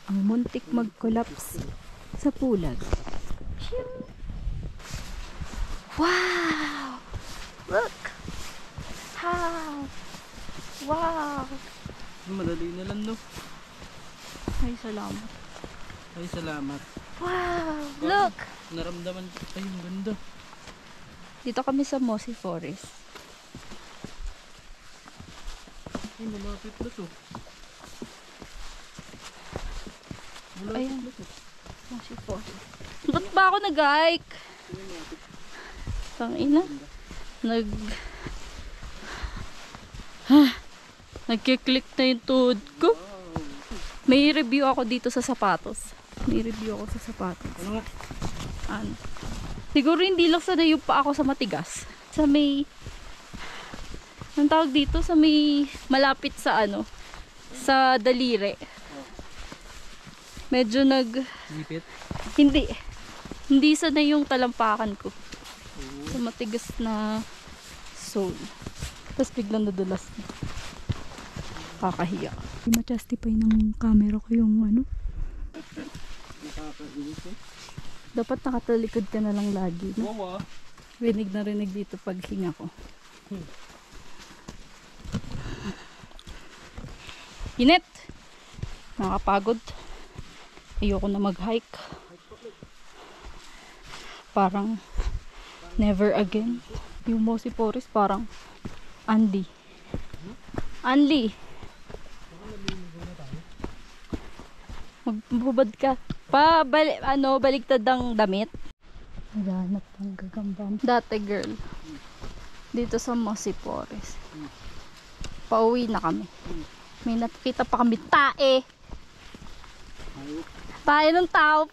ang muntik mag-collapse sa pulag. Wow! Look! How! Wow! Madali na lang, no? Ay, salamat. Ay, salamat. Wow! Look! Naramdaman ko. Ay, ang ganda. Dito kami sa Mossy Forest. Ay, malapit na to. Malapit Ayan. na to. Mossy Forest. Ba't ba ako nag-hike? Tangina. Nagkiklik na yung tuhod ko. May review ako dito sa sapatos. May review ako sa sapatos. Ano nga? Ano? Siguro hindi lang sanay yung pa ako sa matigas. Sa may... Anong tawag dito? Sa may malapit sa ano? Sa daliri. Medyo Lipit? Hindi. Hindi sanay yung talampakan ko. Sa matigas na sole. Tapos biglang nadulas na. Kakahiya. Hindi ma-justify ng camera ko yung ano. Nakakainis eh. Dapat nakatalikod ka na lang lagi. No? Wow, ah. Rinig na rinig dito pag hinga ko. Init! Nakapagod. Ayoko na mag-hike. Parang never again. Yung Mossy Forest parang Andy. Andy! Magbubad ka. Baligtad ang damit. Naghanap ng gagambang. Dati girl. Dito sa Mossy Forest. Pauwi na kami. May nakita pa kami tae. Tayo ng tao.